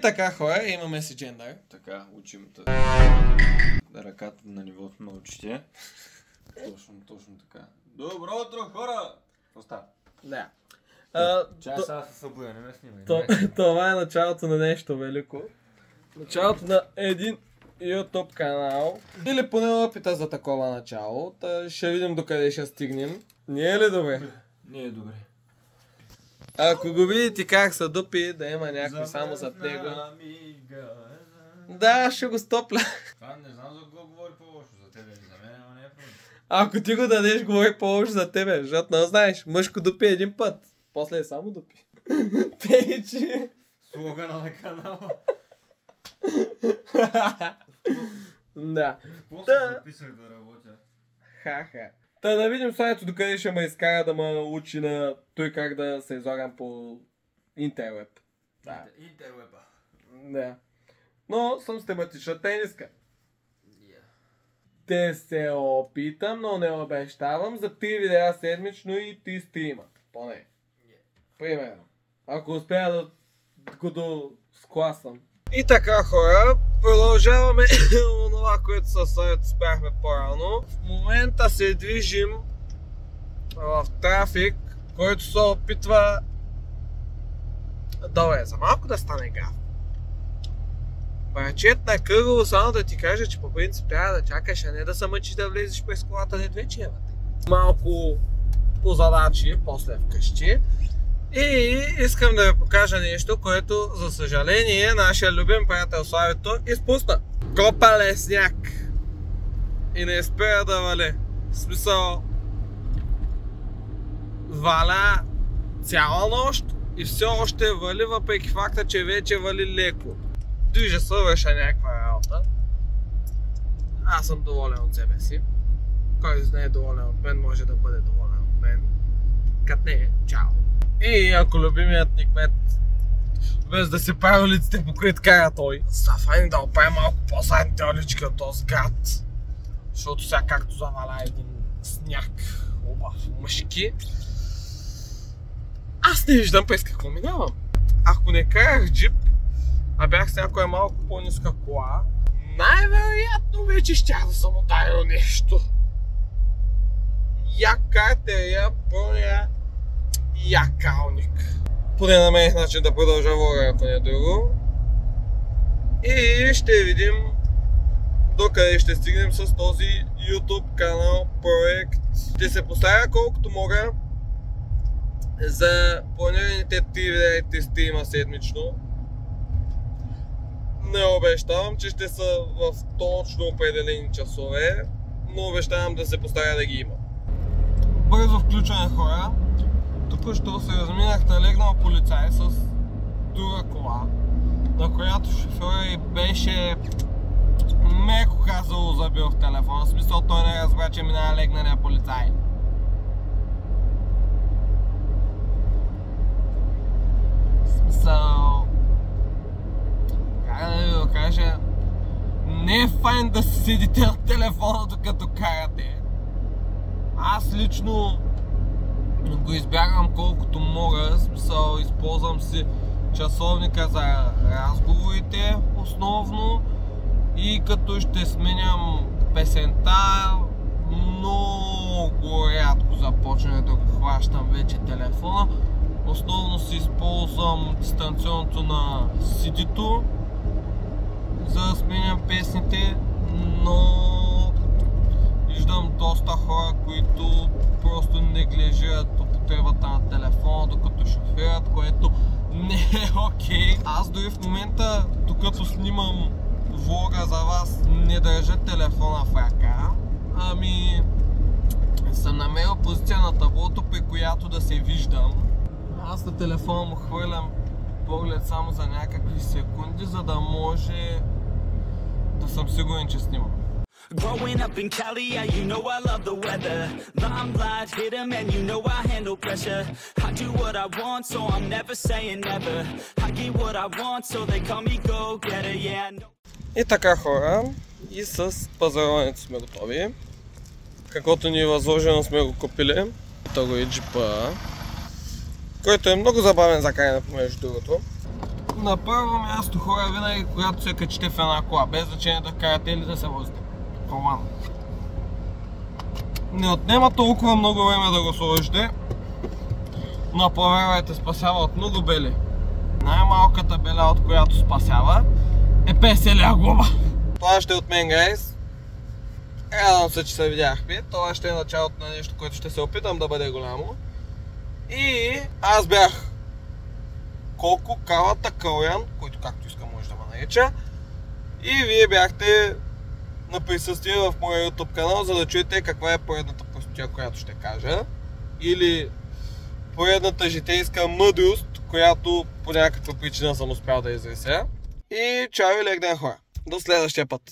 И така хора, имаме си джендър. Така, учим ръката на нивото на очите. Точно така. Добро утро, хора! Остава. Да. Чай сега се събудя, не ме снимай. Това е началото на нещо велико. Началото на един YouTube канал. Или поне опита за такова начало. Ще видим докъде ще стигнем. Не е ли добре? Не е добре. Ако го видите как се дупи, да има някой само зад него. Да, ще го стопля. Това не знам за кого говори по-лошо, за тебе или за мен, но не е проблем. Ако ти го дадеш, говори по-лошо за тебе, защото не знаеш, мъжко дупи един път. После е само дупи. Пейчи. Слогана на канала. Да. После записах да работя. Ха-ха. Та да видим сайто докъде ще ме изкара да ме учи на той как да се излагам по интервеб. Да. Интервеба. Да. Но съм с тематична тениска. Те се опитам, но не обещавам за 3 видеа седмично и 3 стрима. Поне. Примерно. Ако успея да го скласам. И така хора, продължаваме онова, което със сайт спряхме по-рано. В момента се движим в трафик, който се опитва... Добре, за малко да стане гав. Парчет на кръгово, само да ти кажа, че по принцип трябва да чакаш, а не да се мъчиш да влезеш през колата, не вече имате. Малко по задачи, после вкъщи. И искам да ви покажа нещо, което за съжаление нашия любим приятел Славито изпусна. Копа лесняк. И не спира да вали. В смисъл... Валя цяла нощ и все още вали, въпреки факта, че вече вали леко. Движа се, върша някаква работа. Аз съм доволен от себе си. Който не е доволен от мен, може да бъде доволен от мен. Кът не е, чао. И ако любимият ни кмет, без да се прави улиците покрит, кара той. Сафани да оправи малко по-задните улички от този град. Защото сега както заваля един сняг, обав, мъжки. Аз не виждам през какво минавам. Ако не карах джип, а бях с някоя малко по-ниска кола, най-вероятно вече щях да съм ударил нещо. Я картерия, поне якалник. Поне намерих начин да продължа влога, ако не е друго. И ще видим докъде ще стигнем с този YouTube канал проект. Ще се поставя колкото мога за планираните 3 видеа и 3 стрима седмично. Не обещавам, че ще са в точно определени часове, но обещавам да се постаря да ги има. Бързо включване хора. Тук що се разминах налегнал полицай с друга кола, на която шофьора и беше меко казало забил в телефона. В смисъл той не разбра, че минава легнания полицай. В смисъл... Как да ви го кажа... Не е файн да си седите на телефона докато карате. Аз лично го избягам колкото мога, в смисъл използвам си часовника за разговорите основно и като ще сменям песента, много рядко започна да го хващам вече телефона. Основно си използвам дистанционното на CD-то, за да сменям песните, но виждам доста хора, които просто неглижират употребата на телефона докато шофират, което не е окей. Аз дори в момента, докато снимам влога за вас, не държа телефона в ръка, ами съм намерил позиция на таблото, при която да се виждам. Аз на телефона му хвърлям поглед само за някакви секунди, за да може да съм сигурен, че снимам. Growing up in Cali, yeah, you know I love the weather. Limelight hit 'em and you know I handle pressure. I do what I want, so I'm never saying never. I get what I want, so they call me go-getter, yeah. И така хора, и с пазаруването сме готови. Каквото ни е възложено сме го купили. Това го е джипа, който е много забавен за каране помежду другото. На първо място, хора, винаги когато се качите в една кола, без значение да карате или да се возите колана, не отнема толкова много време да го сложите, но повярвайте, спасява от много бели. Най-малката беля, от която спасява, е 50 лева глоба. Това ще е от мен, гайс. Радвам се, че се видяхме. Това ще е началото на нещо, което ще се опитам да бъде голямо. И аз бях Колко, Калата, Калян, който както искам може да ме нарича. И вие бяхте на присъствие в моя YouTube канал, за да чуете каква е поредната простотия, която ще кажа. Или поредната житейска мъдрост, която по някаква причина съм успял да изрися. И чао и лек ден, хора! До следващия път!